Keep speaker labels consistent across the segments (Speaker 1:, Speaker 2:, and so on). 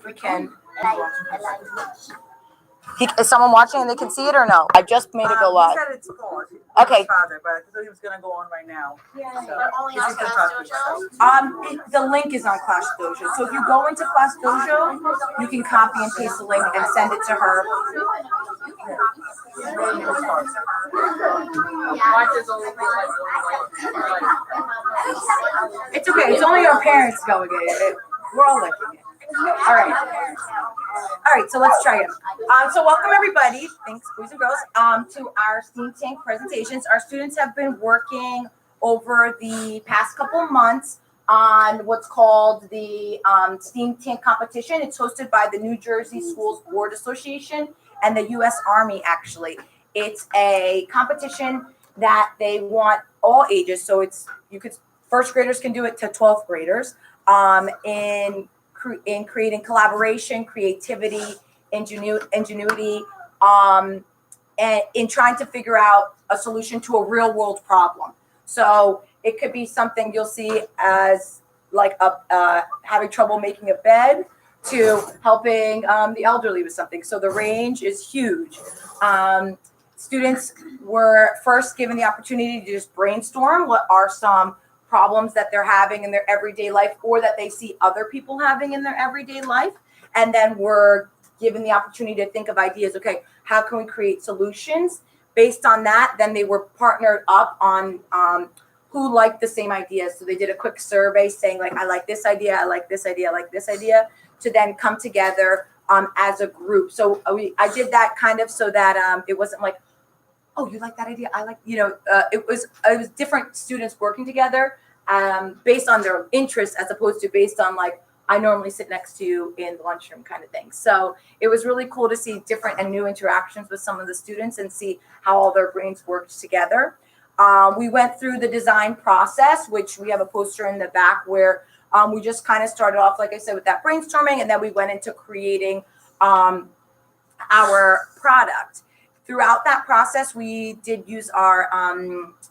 Speaker 1: we can. Is someone watching and they can see it or no? I just made it go live.
Speaker 2: He said it's paused.
Speaker 1: Okay.
Speaker 2: His father, but I thought he was gonna go on right now.
Speaker 3: Yeah.
Speaker 2: So,
Speaker 3: But only on
Speaker 2: he's gonna
Speaker 3: Class
Speaker 2: talk to
Speaker 3: Dojo?
Speaker 2: you. The link is on Class Dojo. So if you go into Class Dojo, you can copy and paste the link and send it to her. It's okay. It's only our parents going in. We're all liking it. All right. All right, so let's try it. So welcome everybody, thanks boys and girls, to our Steam Tank presentations. Our students have been working over the past couple months on what's called the Steam Tank competition. It's hosted by the New Jersey Schools Board Association and the U.S. Army, actually. It's a competition that they want all ages, so first graders can do it to 12th graders, in creating collaboration, creativity, ingenuity, and in trying to figure out a solution to a real world problem. So it could be something you'll see as like having trouble making a bed to helping the elderly with something. So the range is huge. Students were first given the opportunity to just brainstorm what are some problems that they're having in their everyday life or that they see other people having in their everyday life. And then we're given the opportunity to think of ideas. Okay, how can we create solutions? Based on that, then they were partnered up on who liked the same ideas. So they did a quick survey saying like, I like this idea, I like this idea, I like this idea, to then come together as a group. So I did that kind of so that it wasn't like, oh, you like that idea? I like, it was different students working together based on their interests as opposed to based on like, I normally sit next to you in the lunchroom kind of thing. So it was really cool to see different and new interactions with some of the students and see how all their brains worked together. We went through the design process, which we have a poster in the back where we just kind of started off, like I said, with that brainstorming, and then we went into creating our product. Throughout that process, we did use our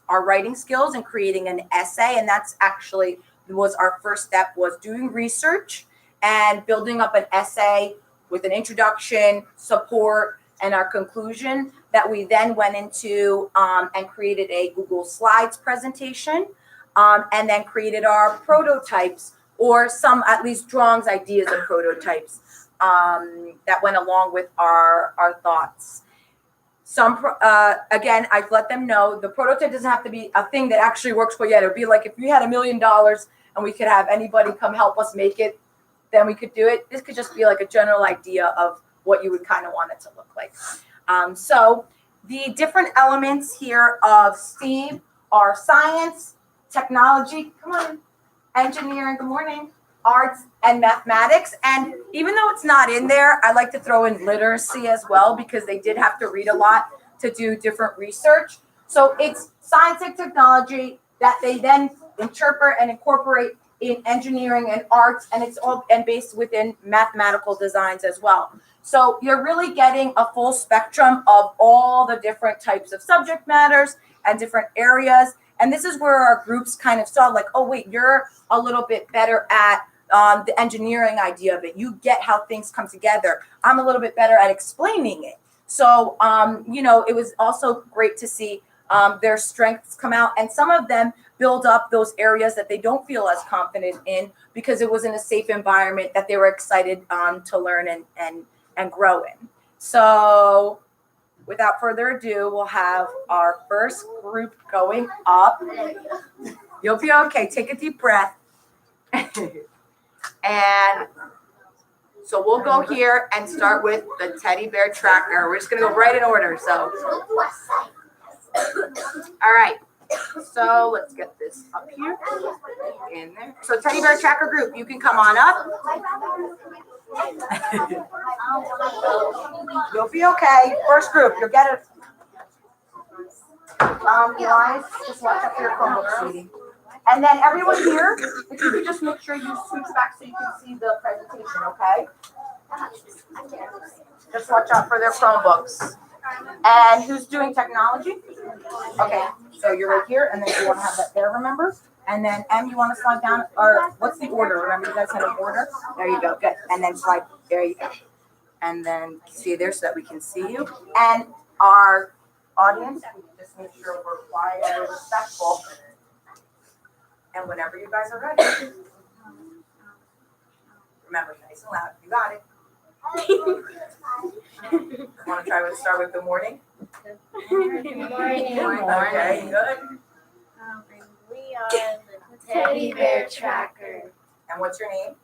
Speaker 2: writing skills and creating an essay, and that's actually was our first step, was doing research and building up an essay with an introduction, support, and our conclusion that we then went into and created a Google Slides presentation, and then created our prototypes, or some at least drawings, ideas of prototypes that went along with our thoughts. Again, I've let them know the prototype doesn't have to be a thing that actually works for you. It would be like if we had $1 million and we could have anybody come help us make it, then we could do it. This could just be like a general idea of what you would kind of want it to look like. So the different elements here of STEAM are science, technology, come on, engineering, good morning, arts, and mathematics. And even though it's not in there, I like to throw in literacy as well, because they did have to read a lot to do different research. So it's science and technology that they then interpret and incorporate in engineering and arts, and it's all and based within mathematical designs as well. So you're really getting a full spectrum of all the different types of subject matters and different areas. And this is where our groups kind of saw like, oh, wait, you're a little bit better at the engineering idea of it. You get how things come together. I'm a little bit better at explaining it. So, it was also great to see their strengths come out, and some of them build up those areas that they don't feel as confident in because it was in a safe environment that they were excited to learn and grow in. So without further ado, we'll have our first group going up. You'll be okay. Take a deep breath. And so we'll go here and start with the teddy bear tracker. We're just going to go right in order. So, all right. So let's get this up here in there. So teddy bear tracker group, you can come on up. You'll be okay. First group, you'll get it. Elias, just watch out for your Chromebook, sweetie. And then everyone here, if you could just make sure you switch back so you can see the presentation, okay? Just watch out for their Chromebooks. And who's doing technology? Okay, so you're right here, and then you want to have that there, remember? And then M, you want to slide down, or what's the order? Remember, you guys had an order? There you go, good. And then slide There you go. And then see there so that we can see you. And our audience, just make sure we're quiet and we're respectful. And whenever you guys are ready, remember, nice and loud. You got it. Want to start with good morning?
Speaker 3: Good morning.
Speaker 2: Okay, good.
Speaker 3: We are the Teddy Bear Tracker.
Speaker 2: And what's your name?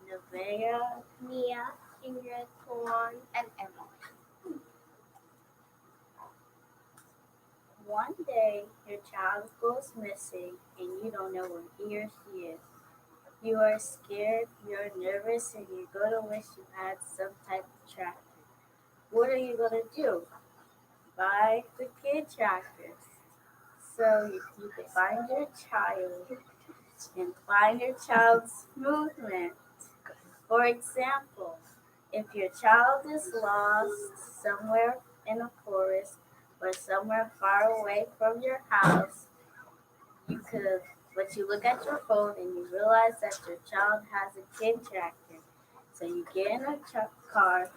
Speaker 3: Nevaeh, Mia, Ingrid, Kawan, and Emily. One day, your child goes missing and you don't know where he or she is. You are scared, you're nervous, and you're going to wish you had some type of tracker. What are you going to do? Buy the kid tracker so you can find your child and find your child's movement. For example, if your child is lost somewhere in a forest or somewhere far away from your house, but you look at your phone and you realize that your child has a kid tracker. So you get in a car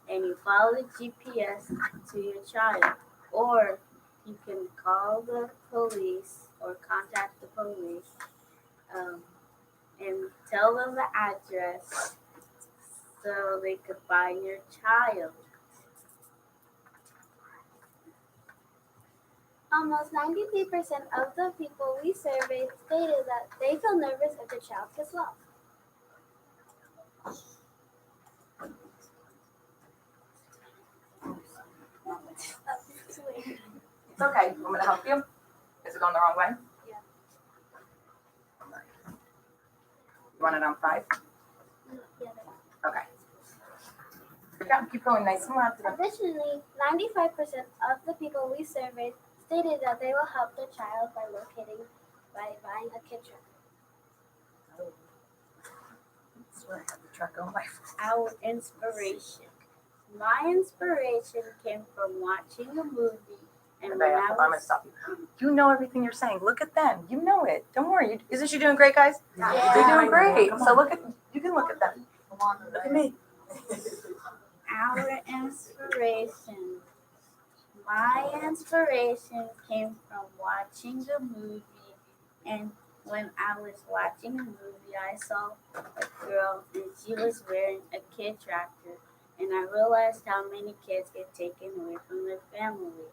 Speaker 3: and you follow the GPS to your child. Or you can call the police or contact the police and tell them the address so they could find your child.
Speaker 4: Almost 93% of the people we surveyed stated that they feel nervous if their child gets lost.
Speaker 2: It's okay. I'm going to help you. Is it going the wrong way?
Speaker 4: Yeah.
Speaker 2: You want it on 5?
Speaker 4: Yeah.
Speaker 2: Okay. Keep going nice and loud.
Speaker 4: Additionally, 95% of the people we surveyed stated that they will help their child by buying a kid tracker.
Speaker 2: That's where I have the truck on my phone.
Speaker 3: Our inspiration. My inspiration came from watching a movie. And when
Speaker 2: I'm going to stop you. You know everything you're saying. Look at them. You know it. Don't worry. Isn't she doing great, guys?
Speaker 4: Yeah.
Speaker 2: They're doing great. So you can look at them. Look at me.
Speaker 3: Our inspiration. My inspiration came from watching a movie, and when I was watching a movie, I saw a girl and she was wearing a kid tracker, and I realized how many kids get taken away from their families.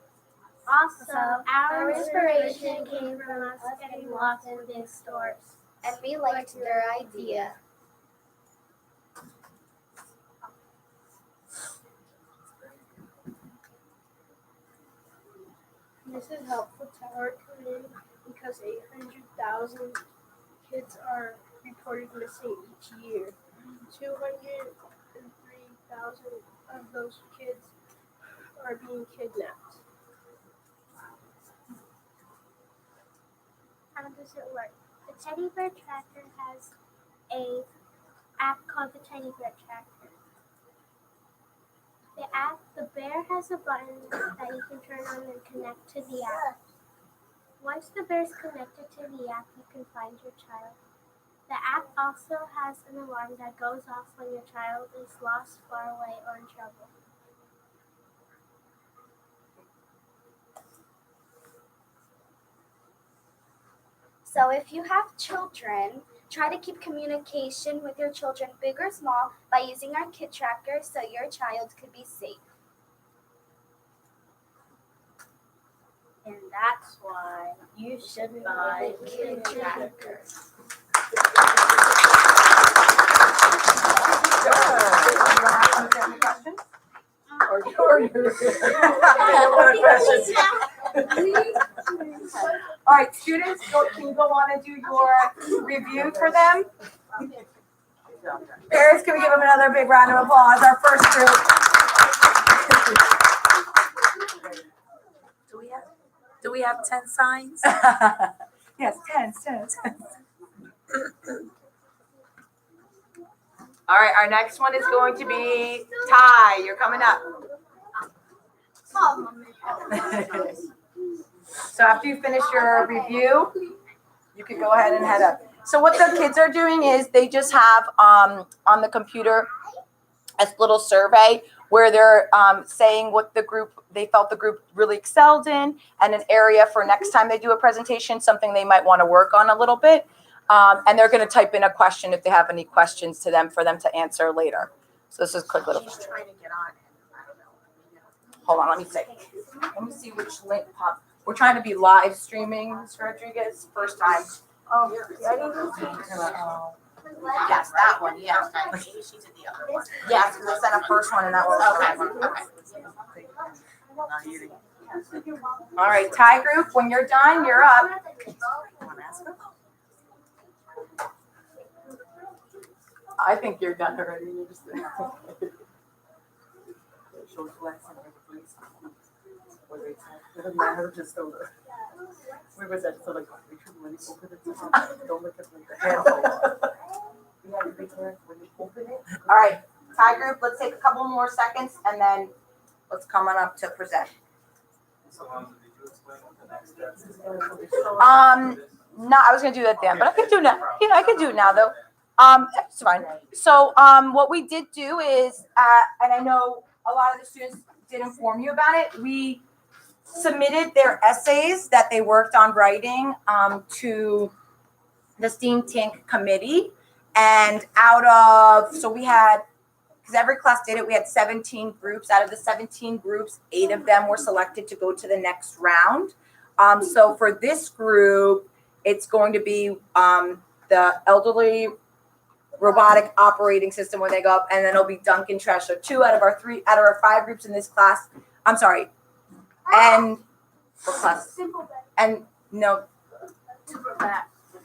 Speaker 4: Also, our inspiration came from us getting lost in big stores, and we liked their idea.
Speaker 5: This is helpful to our community because 800,000 kids are reported missing each year. 203,000 of those kids are being kidnapped.
Speaker 4: How does it work? The Teddy Bear Tracker has an app called the Teddy Bear Tracker. The bear has a button that you can turn on and connect to the app. Once the bear is connected to the app, you can find your child. The app also has an alarm that goes off when your child is lost, far away, or in trouble. So if you have children, try to keep communication with your children, big or small, by using our kid tracker so your child could be safe.
Speaker 3: And that's why you should buy a kid tracker.
Speaker 2: Any questions? All right, students, can you go on and do your review for them? Parents, can we give them another big round of applause? Our first group.
Speaker 1: Do we have 10 signs?
Speaker 2: Yes, 10. All right, our next one is going to be Ty. You're coming up. So after you finish your review, you can go ahead and head up. So what the kids are doing is they just have on the computer
Speaker 1: a little survey where they're saying what they felt the group really excelled in, and an area for next time they do a presentation, something they might want to work on a little bit. And they're going to type in a question if they have any questions to them for them to answer later. So this is a quick little.
Speaker 6: She's trying to get on and I don't know.
Speaker 1: Hold on, let me see.
Speaker 2: Let me see which link pop. We're trying to be live streaming, Ms. Rodriguez, first time.
Speaker 6: Oh, yes, that one, yes. Maybe she's in the other one.
Speaker 1: Yes, because I sent a first one and that was the second one.
Speaker 6: Okay.
Speaker 2: All right, Thai group, when you're done, you're up.
Speaker 6: Wanna ask her?
Speaker 2: I think you're done already. You're just.
Speaker 7: Where was that? So like, we should when you open it, don't look at the handle. You have to be careful when you open it.
Speaker 1: All right, Thai group, let's take a couple more seconds and then let's come on up to present.
Speaker 8: So, did you explain what the next steps is?
Speaker 1: No, I was gonna do that then, but I can do now. Yeah, I can do it now though. It's fine. So, what we did do is, and I know a lot of the students did inform you about it. We submitted their essays that they worked on writing to the STEAM Tank committee, and so we had, because every class did it, we had 17 groups. Out of the 17 groups, 8 of them were selected to go to the next round. So for this group, it's going to be the elderly robotic operating system when they go up, and then it'll be Duncan Trash. So 2 out of our 5 groups in this class. I'm sorry. And what class? And no,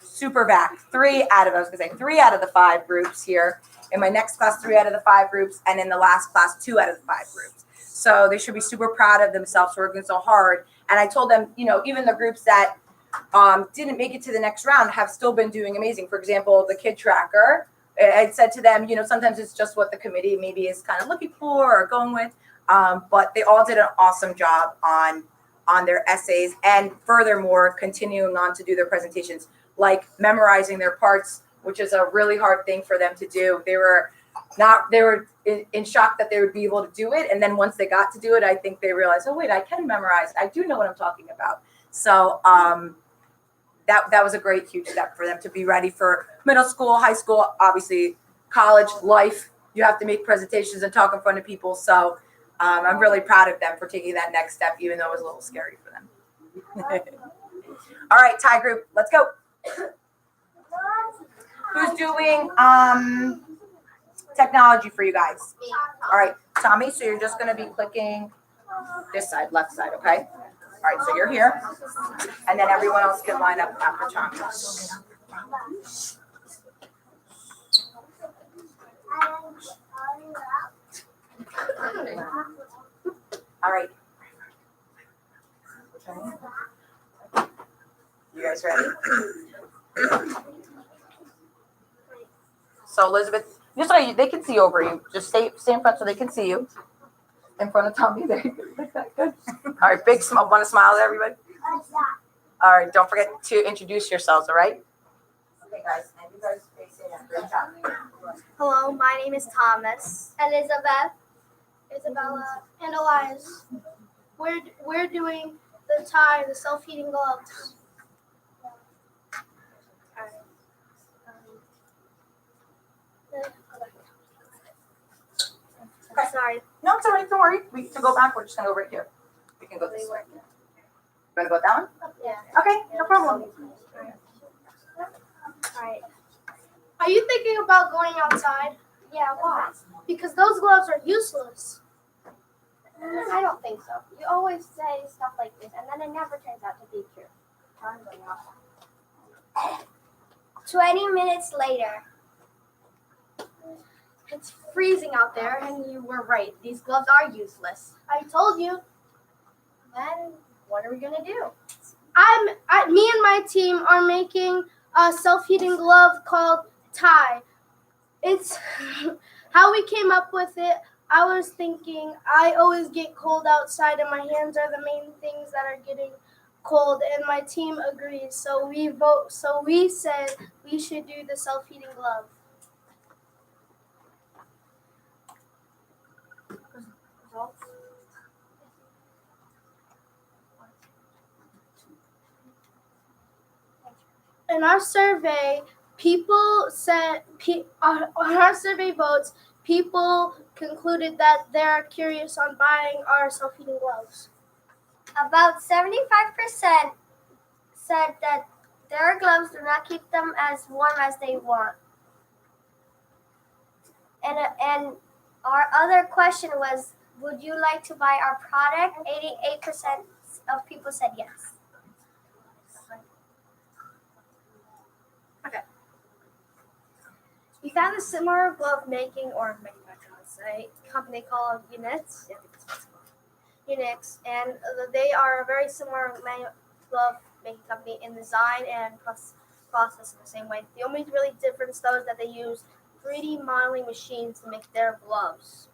Speaker 1: Super VAC. 3 out of, I was gonna say 3 out of the 5 groups here. In my next class, 3 out of the 5 groups, and in the last class, 2 out of the 5 groups. So they should be super proud of themselves for working so hard. And I told them, even the groups that didn't make it to the next round have still been doing amazing. For example, the Kid Tracker. I said to them, sometimes it's just what the committee maybe is kind of looking for or going with. But they all did an awesome job on their essays, and furthermore, continuing on to do their presentations, like memorizing their parts, which is a really hard thing for them to do. They were in shock that they would be able to do it. And then once they got to do it, I think they realized, oh, wait, I can memorize. I do know what I'm talking about. So that was a great, huge step for them to be ready for middle school, high school, obviously college life. You have to make presentations and talk in front of people. So I'm really proud of them for taking that next step, even though it was a little scary for them. All right, Thai group, let's go. Who's doing technology for you guys? All right, Tommy, so you're just going to be clicking this side, left side, okay? All right, so you're here, and then everyone else can line up after Tommy. All right. You guys ready? So Elizabeth, just so they can see over you. Just stay in front so they can see you. In front of Tommy. There you go. Good. All right, big smile. Want to smile at everybody? All right, don't forget to introduce yourselves, all right? Okay, guys. And you guys face it. Great job.
Speaker 4: Hello, my name is Thomas. Elizabeth.
Speaker 5: Isabella, and Elias. We're doing the tie, the self-heating gloves.
Speaker 1: Okay.
Speaker 4: Sorry.
Speaker 1: No, it's all right. Don't worry. We can go back. We're just going to go right here. We can go this way. You want to go that one?
Speaker 4: Yeah.
Speaker 1: Okay, no problem.
Speaker 4: Alright.
Speaker 5: Are you thinking about going outside?
Speaker 4: Yeah, why?
Speaker 5: Because those gloves are useless.
Speaker 4: I don't think so. You always say stuff like this, and then it never turns out to be true. 20 minutes later.
Speaker 5: It's freezing out there, and
Speaker 4: And you were right. These gloves are useless.
Speaker 5: I told you.
Speaker 4: Then what are we gonna do?
Speaker 5: Me and my team are making a self-heating glove called Tie. It's how we came up with it. I was thinking I always get cold outside, and my hands are the main things that are getting cold, and my team agrees. So we said we should do the self-heating glove. in our survey, people said on our survey votes, people concluded that they're curious on buying our self-heating gloves.
Speaker 4: About 75% said that their gloves do not keep them as warm as they want. And our other question was, would you like to buy our product? 88% of people said yes.
Speaker 5: We found a similar glove making or manufacturing company called Unix. Unix, and they are a very similar glove making company in design and process in the same way. The only really difference though is that they use 3D modeling machines to make their gloves.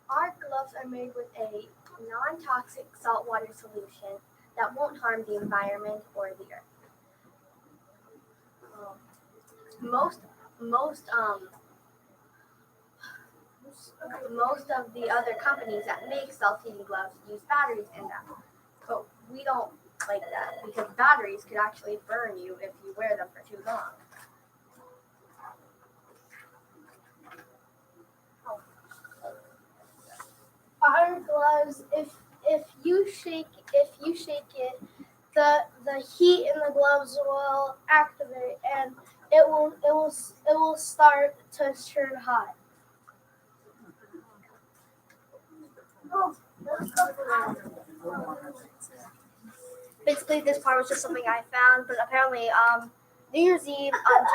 Speaker 5: Our gloves are made with a non-toxic saltwater solution that won't harm the environment or the earth. Most of the other companies that make self-heating gloves use batteries in them, but we don't like that because batteries could actually burn you if you wear them for too long. Our gloves, if you shake it, the heat in the gloves will activate and it will start to turn hot. Basically, this part was just something I found, but apparently, New Year's Eve on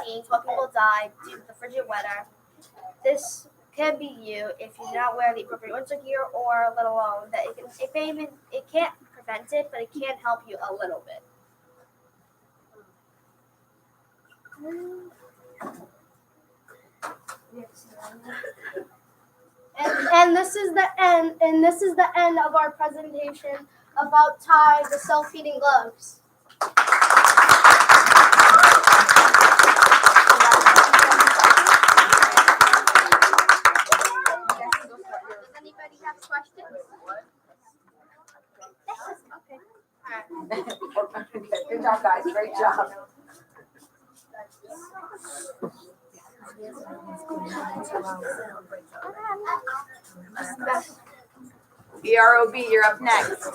Speaker 5: 2018, 12 people died due to the frigid weather. This can be you if you do not wear the appropriate winter gear, or let alone that it can't prevent it, but it can help you a little bit. And this is the end of our presentation about Tide, the self-heating gloves. Does anybody have questions? Okay.
Speaker 2: Good job, guys. Great job. EROB, you're up next.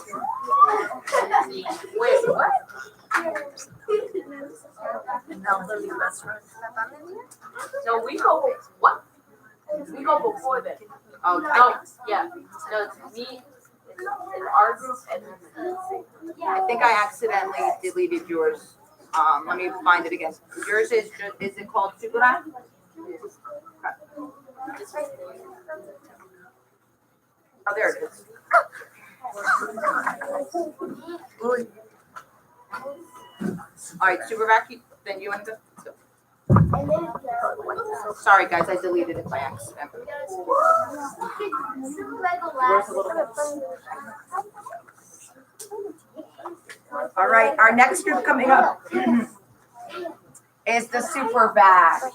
Speaker 6: Wait, what? No, we go, what? We go before that.
Speaker 2: Oh,
Speaker 6: No, yeah, no, it's me, it's our group and.
Speaker 2: I think I accidentally deleted yours. Let me find it again. Yours is it called Sugaran? Oh, there it is. All right, Supervac, then you want to go? Sorry, guys, I deleted it by accident. All right, our next group coming up is the Supervac.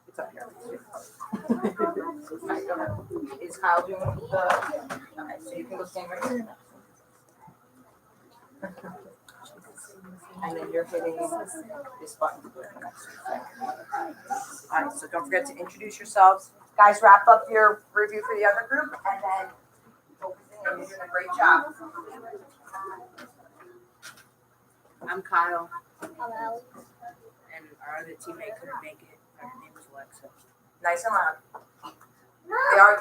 Speaker 2: It's up here. Is Kyle doing the? Okay, so you can go stand right here. And then you're hitting this button. All right, so don't forget to introduce yourselves. Guys, wrap up your review for the other group and then focusing and you're doing a great job.
Speaker 9: I'm Kyle,
Speaker 5: Hello.
Speaker 9: and our other teammate couldn't make it. Her name was Alexa.
Speaker 2: Nice and loud.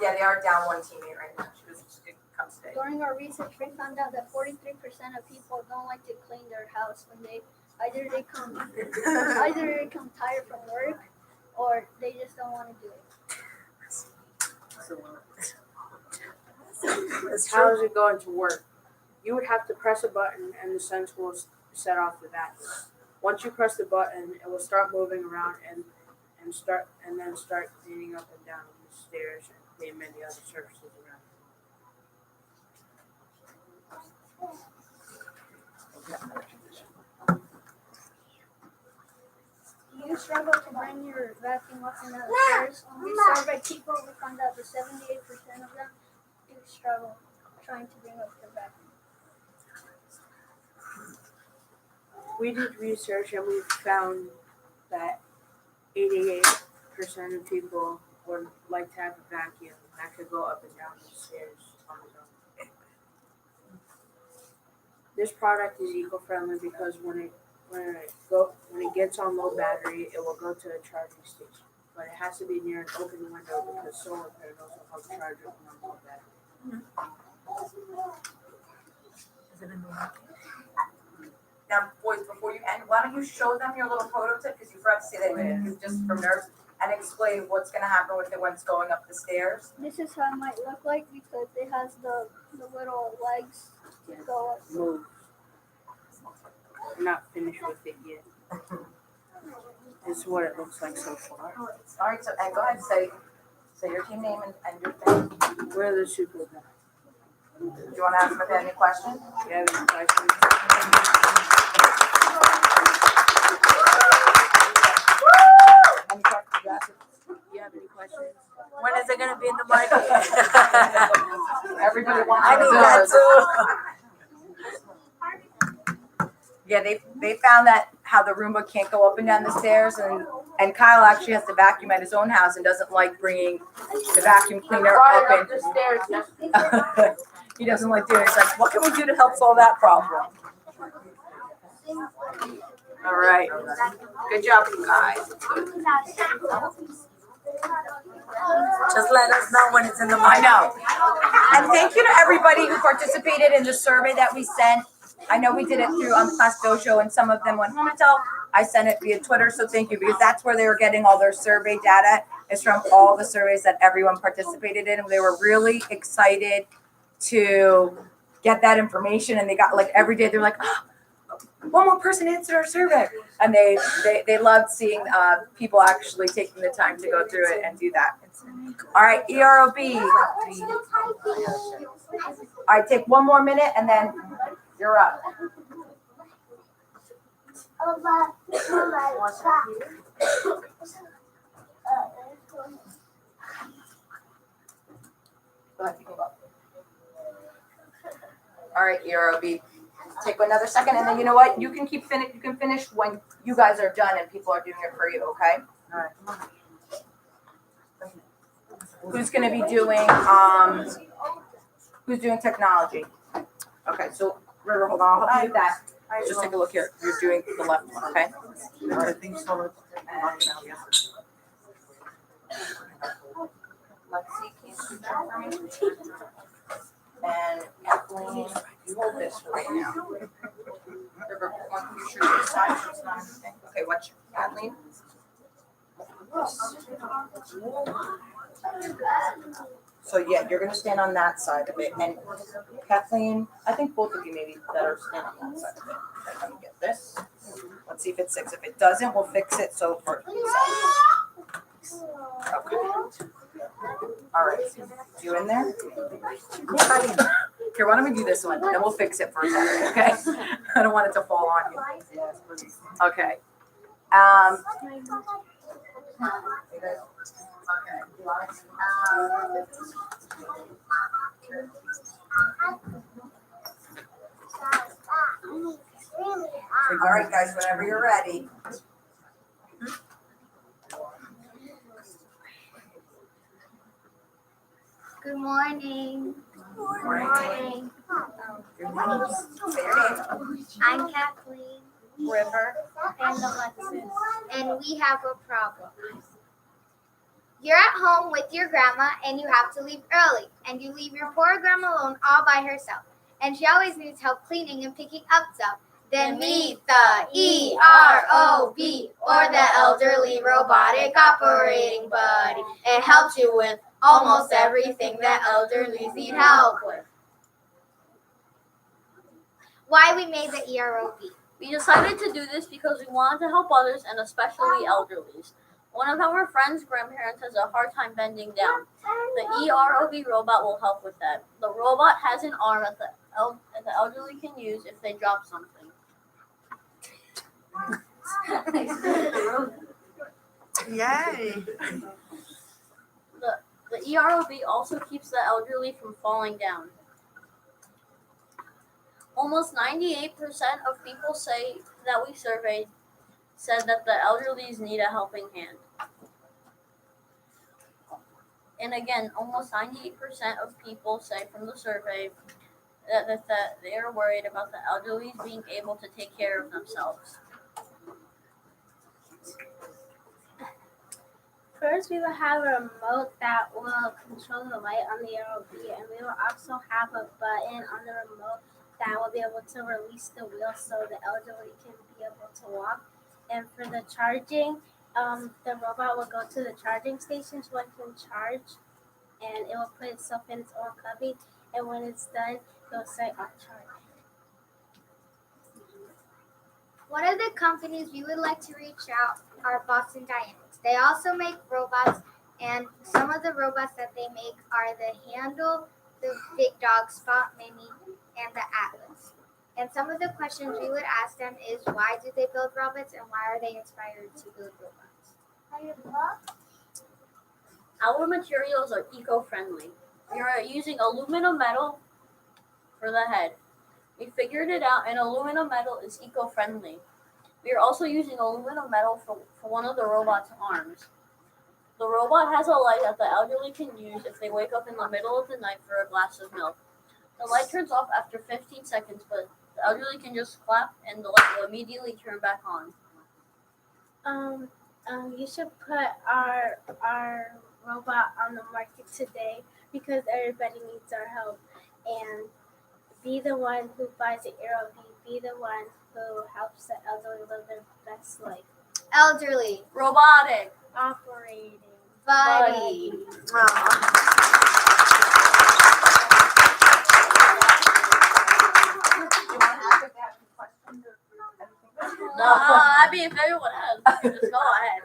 Speaker 2: They are down one teammate right now. She didn't come today.
Speaker 10: During our research, we found out that 43% of people don't like to clean their house when they come tired from work, or they just don't want to do it.
Speaker 9: How is it going to work? You would have to press a button, and the sensor will set off the vac. Once you press the button, it will start moving around and then start cleaning up and down the stairs and clean many other surfaces around.
Speaker 10: Do you struggle to bring your vacuum up and down the stairs. When we surveyed people, we found out that 78% of them do struggle trying to bring up their vacuum.
Speaker 9: We did research and we found that 88% of people would like to have a vacuum that could go up and down the stairs on its own. This product is eco-friendly because when it gets on low battery, it will go to a charging station. But it has to be near an open window because solar panels will help charge it when on low battery.
Speaker 1: Now, boys, before you end, why don't you show them your little prototype, because you forgot to say that you just from nerves, and explain what's gonna happen with it when it's going up the stairs.
Speaker 10: This is how it might look like because it has the little legs to go up.
Speaker 9: Move. I'm not finished with it yet. This is what it looks like so far.
Speaker 1: All right, so, and go ahead, say your team name and your thing.
Speaker 9: We're the super guys.
Speaker 1: Do you wanna ask them if they have any questions?
Speaker 9: Do you have any questions?
Speaker 1: Any questions? Yes.
Speaker 9: Do you have any questions?
Speaker 6: When is it gonna be in the market?
Speaker 1: Everybody wants
Speaker 6: I need that too.
Speaker 1: Yeah, they found that how the Roomba can't go up and down the stairs, and Kyle actually has to vacuum at his own house and doesn't like bringing the vacuum cleaner up
Speaker 6: Up the stairs, just
Speaker 1: and he doesn't like doing it. He's like, what can we do to help solve that problem? All right, good job, you guys.
Speaker 6: just let us know when it's in the
Speaker 1: I
Speaker 6: market.
Speaker 1: know. And thank you to everybody who participated in the survey that we sent. I know we did it through Class Dojo, and some of them went home until I sent it via Twitter, so thank you, because that's where they were getting all their survey data, is from all the surveys that everyone participated in. They were really excited to get that information, and they got, like, every day, they're like, oh, one more person answered our survey. And they loved seeing people actually taking the time to go through it and do that. All right, EROB. All right, take one more minute, and then you're up. Go ahead, you can go. All right, EROB. Take another second, and then you know what? You can You can finish when you guys are done and people are doing it for you. Okay.
Speaker 7: All right.
Speaker 1: Who's going to be doing? Who's doing technology? Okay. So River, hold on. I'll help you with that. Just take a look here. You're doing the left one. Okay.
Speaker 7: I think so.
Speaker 1: Let's see. Can you switch over for me? And Kathleen, you hold this for right now. River, one, you sure this side? It's not anything. Okay. Watch Kathleen. So yeah, you're gonna stand on that side of it, and Kathleen, I think both of you maybe better stand on that side of it. Okay, let me get this. Let's see if it sticks. If it doesn't, we'll fix it. So for okay. All right, you in there? Here, why don't we do this one? Then we'll fix it for a second, okay? I don't want it to fall on you. Okay. All right, guys, whenever you're ready.
Speaker 4: Good morning.
Speaker 1: Morning. Say your name.
Speaker 4: I'm Kathleen
Speaker 1: River.
Speaker 4: and Alexis, and we have a problem. You're at home with your grandma and you have to leave early, and you leave your poor grandma alone all by herself, and she always needs help cleaning and picking up stuff. Then meet the EROB, or the Elderly Robotic Operating Buddy. It helps you with almost everything that elderlies need help with. Why we made the EROB?
Speaker 11: We decided to do this because we wanted to help others, and especially elderlies. One of our friends' grandparents has a hard time bending down. The EROB robot will help with that. The robot has an arm that the elderly can use if they drop something.
Speaker 6: Yay.
Speaker 11: The EROB also keeps the elderly from falling down. Almost 98% of people that we surveyed said that the elderly need a helping hand. And again, almost 98% of people say from the survey that they are worried about the elderly being able to take care of themselves.
Speaker 5: First, we will have a remote that will control the light on the ROV, and we will also have a button on the remote that will be able to release the wheel so the elderly can be able to walk. And for the charging, the robot will go to the charging station so it can charge, and it will put itself in its own cubby, and when it's done, it will say on charge.
Speaker 4: One of the companies we would like to reach out are Boston Dynamics. They also make robots, and some of the robots that they make are the Handle, the Big Dog, Spot Mini, and the Atlas. And some of the questions we would ask them is, why do they build robots, and why are they inspired to build robots?
Speaker 11: Our materials are eco-friendly. We are using aluminum metal for the head. We figured it out, and aluminum metal is eco-friendly. We are also using aluminum metal for one of the robot's arms. The robot has a light that the elderly can use if they wake up in the middle of the night for a glass of milk. The light turns off after 15 seconds, but the elderly can just clap and the light will immediately turn back on.
Speaker 5: You should put our robot on the market today because everybody needs our help, and be the one who buys the ROV, be the one who helps the elderly live their best life.
Speaker 4: Elderly.
Speaker 11: Robotic.
Speaker 5: Operating.
Speaker 4: Buddy.
Speaker 11: No, I mean, if everyone has, you can just go ahead.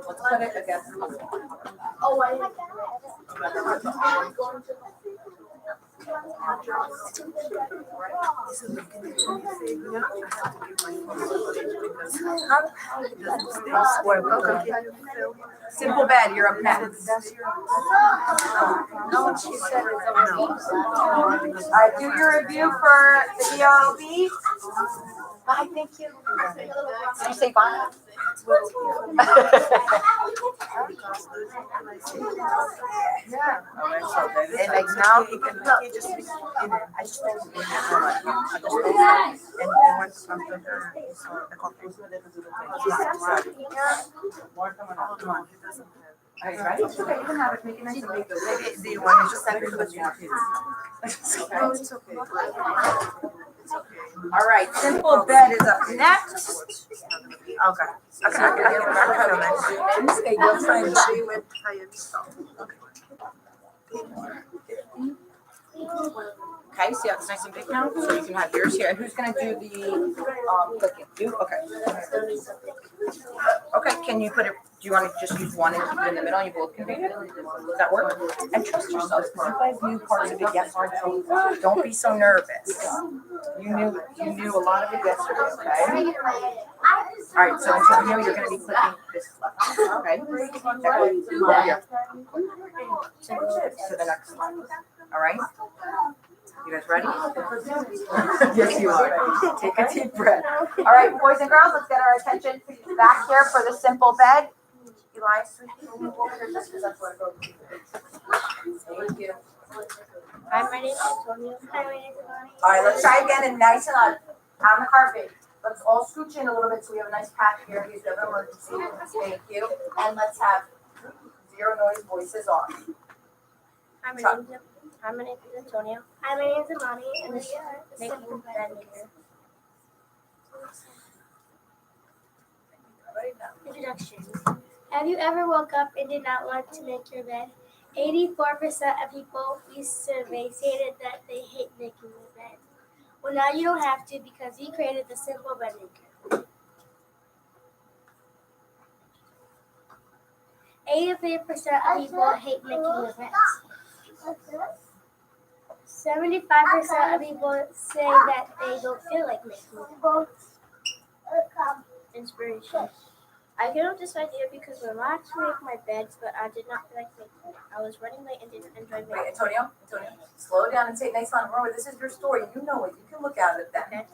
Speaker 2: Let's put it against.
Speaker 6: Oh, I
Speaker 2: Simple bed, you're up next.
Speaker 6: No, she said it's over.
Speaker 2: All right, do your review for the EROB. Bye, thank you. Did you say bye?
Speaker 7: Yeah. And like now he can just I just told him I just told him and he went to come to her. So the conclusion of come on.
Speaker 2: Are you ready? Okay, you can have it. Make it nice and big.
Speaker 7: Maybe the one is just sending to the kids. No, it's okay.
Speaker 2: All right, simple bed is up next.
Speaker 7: Okay.
Speaker 2: Okay, you'll find it.
Speaker 7: She went higher stuff.
Speaker 2: Okay, see how it's nice and big now? So you can have yours here. And who's gonna do the cooking? You? Okay. Okay, can you put it, do you want to just use one and keep it in the middle? You both can make it. Does that work? And trust yourselves, because you guys knew parts of it yesterday. So don't be so nervous. You knew a lot of it yesterday, okay? All right, so Antonio, you're gonna be clicking this button, okay? Yeah. To the next slide. All right? You guys ready? Yes, you are. Take a deep breath. All right, boys and girls, let's get our attention back here for the simple bed. Elias, move over here just because that's where I go. Thank you.
Speaker 5: Hi, my name is Antonio. Hi, my name is Lonnie.
Speaker 2: All right, let's try again and nice and on the carpet. Let's all scooch in a little bit so we have a nice path here in case we have an emergency. Thank you. And let's have zero noise voices on.
Speaker 5: Hi, my name is Antonio. Hi, my name is Imani, and this is making bed maker. Introduction. Have you ever woke up and did not want to make your bed? 84% of people we surveyed stated that they hate making their bed. Well, now you don't have to because we created the simple bed maker. 83% of people hate making their beds. 75% of people say that they don't feel like making them.
Speaker 4: Inspiration. I came up with this idea because my mom asked me to make my beds, but I did not feel like making it. I was running late and didn't enjoy
Speaker 1: Wait,
Speaker 2: Wait,
Speaker 4: making
Speaker 2: Antonio, slow down and say it nice and loud. Remember, this is your story. You know it. You can look at it then.
Speaker 4: Okay.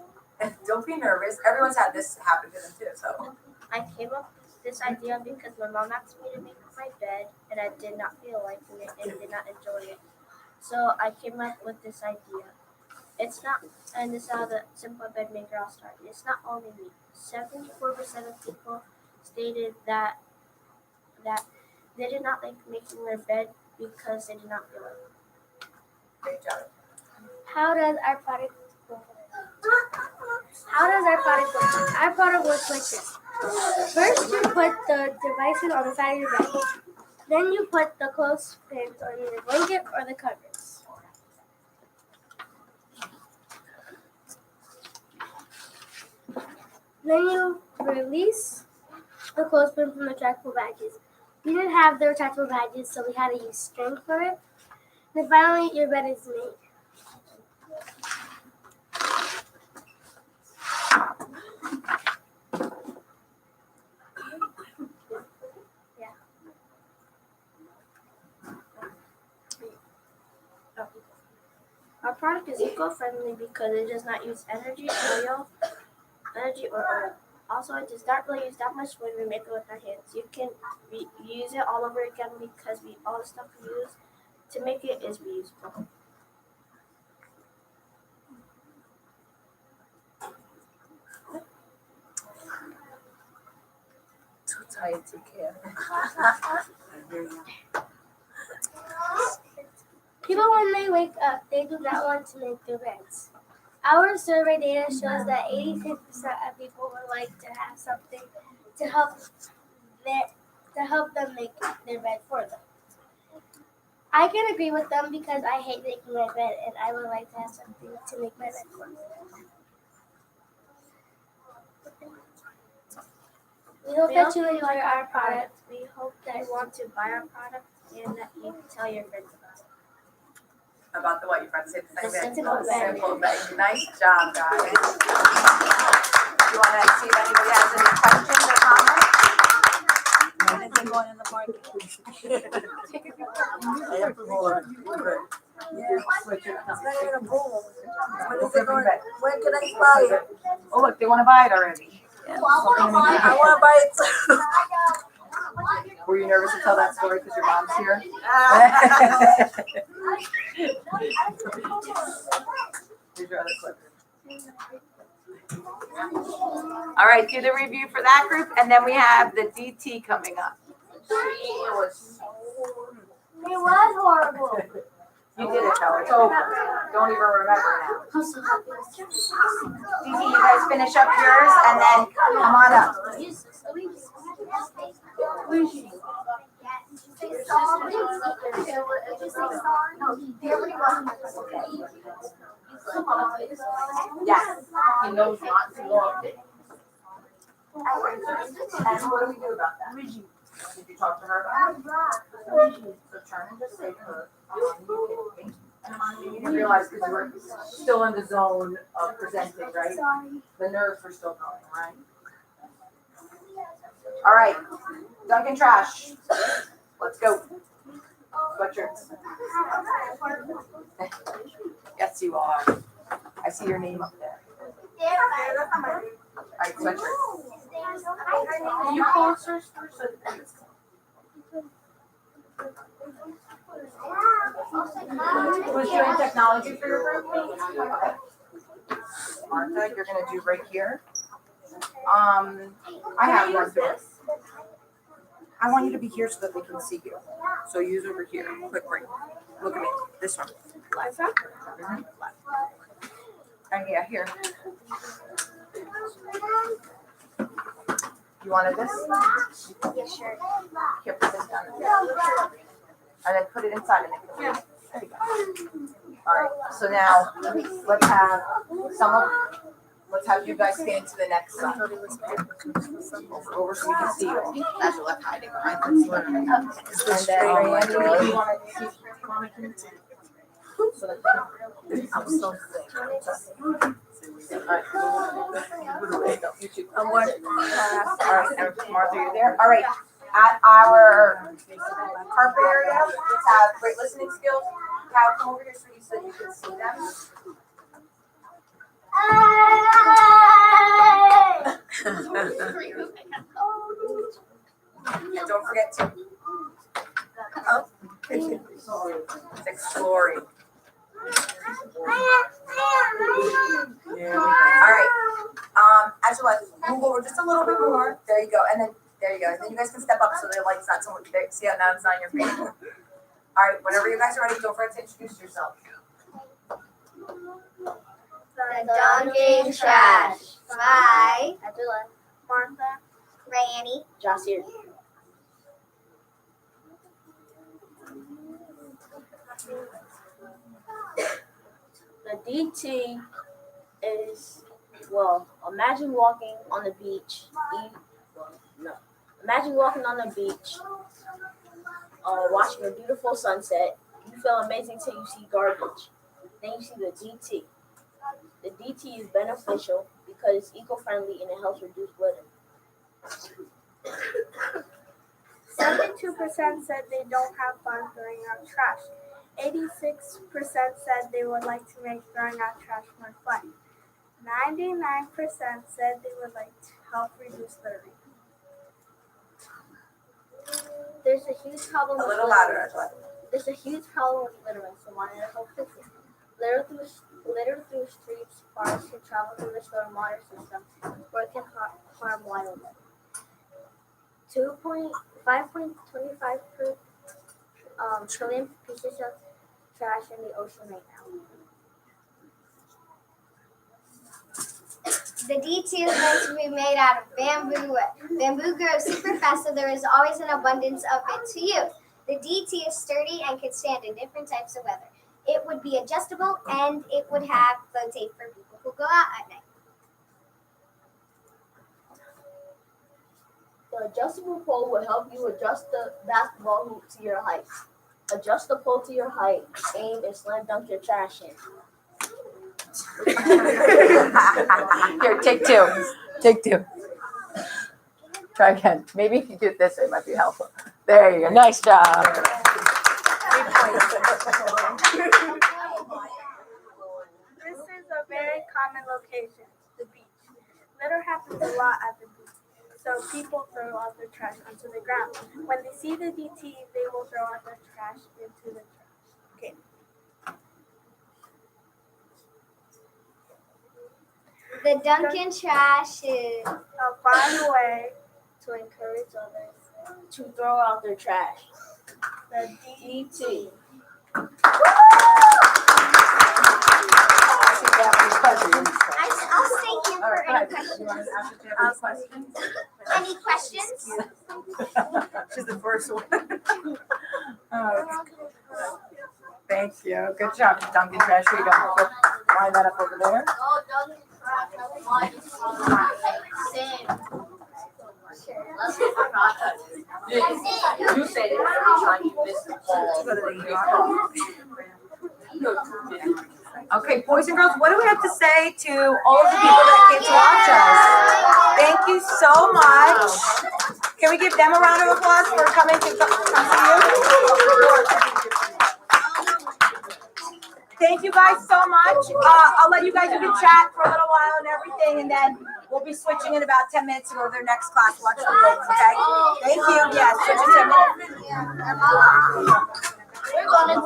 Speaker 2: And don't be nervous. Everyone's had this happen to them too. So
Speaker 4: I came up with this idea because my mom asked me to make my bed, and I did not feel like it and did not enjoy it. So I came up with this idea. It's not, and this is how the simple bed maker all started. It's not only me. 74% of people stated that they did not like making their bed because they did not feel like it.
Speaker 2: great job.
Speaker 4: How does our product work? Our product works like this. First, you put the devices on the side of your bed. Then you put the clothespins on your blanket or the covers. Then you release the clothespin from the retractable badges. We didn't have the retractable badges, so we had to use string for it. Then finally, your bed is made. Our product is eco-friendly because it does not use energy or oil. Also, it does not really use that much when we make it with our hands. You can use it all over again because all the stuff we use to make it is reusable.
Speaker 2: Too tired to care.
Speaker 4: People, when they wake up, they do not want to make their beds. Our survey data shows that 86% of people would like to have something to help them make their bed for them. I can agree with them because I hate making my bed and I would like to have something to make my bed for me. We hope that you enjoy our product. We hope that you want to buy our product and that you tell your friends about it.
Speaker 2: About the what? Your friends say the same
Speaker 4: The
Speaker 2: thing.
Speaker 4: simple bed.
Speaker 2: Simple bed. Nice job, guys. You want to see if anybody has any questions or comments?
Speaker 7: When is it going in the market? I have to hold it. It's not even a bowl. When is it going? When can I buy it?
Speaker 2: Oh, look, they want to buy it already.
Speaker 7: I want to buy it too.
Speaker 2: Were you nervous to tell that story because your mom's here? Here's your other clip. All right, do the review for that group, and then we have the DT coming up.
Speaker 4: It was horrible.
Speaker 2: You did it, though. It's over. Don't even remember now. DT, you guys finish up yours, and then come on up. Yes, he knows not to walk it. And what do we do about that? Did you talk to her about it? So turn and just say to her, you didn't realize because you were still in the zone of presenting, right? The nerves were still going, right? All right, Duncan Trash, let's go. Sweatshirts. Yes, you are. I see your name up there. All right, sweatshirts.
Speaker 6: Can you closer so
Speaker 2: Who's doing technology for your group? Martha, you're gonna do right here. I have one too. I want you to be here so that they can see you. So use over here. Quick break. Look at me. This one. Mhm. And yeah, here. You wanted this?
Speaker 4: Yeah, sure.
Speaker 2: Here, put this down. And then put it inside and then there you go. All right, so now let's have you guys stand to the next side. Over so we can see you. As you're left hiding behind this one. And then Randy, you want to so that I'm so sick.
Speaker 1: Martha, you're there? All right. At our carpet area, let's have great listening skills. Kyle, come over here so you can see them. And don't forget to it's exploring. All right. As you like, move over just a little bit more. There you go. And then there you go. And then you guys can step up so the light's not so much there. See how now it's not in your face. All right. Whenever you guys are ready, don't forget to introduce yourself.
Speaker 4: The Dunkin' Trash by
Speaker 3: Angela,
Speaker 4: Martha, Randy,
Speaker 11: Jasir. The DT is, well, imagine walking on the beach. Imagine walking on the beach, watching a beautiful sunset. You feel amazing till you see garbage. Then you see the DT. The DT is beneficial because it's eco-friendly and it helps reduce litter.
Speaker 5: 72% said they don't have fun throwing out trash. 86% said they would like to make throwing out trash more fun. 99% said they would like to help reduce littering.
Speaker 3: there's a huge problem
Speaker 1: A
Speaker 3: with
Speaker 1: little
Speaker 3: littering.
Speaker 1: louder, Angela.
Speaker 3: There's a huge problem with littering, so wanted to help fix it. Litter through streets, cars can travel through the stormwater system, where it can harm wildlife. 5.25 trillion pieces of trash in the ocean right now.
Speaker 4: The DT is meant to be made out of bamboo wood. Bamboo grows super fast, so there is always an abundance of it to use. The DT is sturdy and can stand in different types of weather. It would be adjustable, and it would have float tape for people who go out at night.
Speaker 11: The adjustable pole will help you adjust the basketball hoop to your height. Adjust the pole to your height. Aim and slam dunk your trash in.
Speaker 2: Here, take two. Take two. Try again. Maybe if you do it this way, it might be helpful. There you go. Nice job.
Speaker 5: This is a very common location, the beach. Litter happens a lot at the beach, so people throw out their trash onto the ground. When they see the DT, they will throw out their trash into the trash can.
Speaker 4: The Dunkin' Trash is
Speaker 5: A fun way
Speaker 3: To encourage others.
Speaker 11: To throw out their trash.
Speaker 5: the
Speaker 11: DT.
Speaker 4: I'll stay here for any questions. Any questions?
Speaker 7: She's the first one.
Speaker 2: Thank you. Good job, Dunkin' Trash. Here you go. Line that up over there.
Speaker 6: You said it every time you missed the ball.
Speaker 1: Okay, boys and girls, what do we have to say to all of the people that came to watch us? Thank you so much. Can we give them a round of applause for coming to see you? Thank you guys so much. I'll let you guys do the chat for a little while and everything, and then we'll be switching in about 10 minutes to go to their next class. Watch the kids, okay? Thank you. Yes, switch in 10 minutes.
Speaker 11: We're going to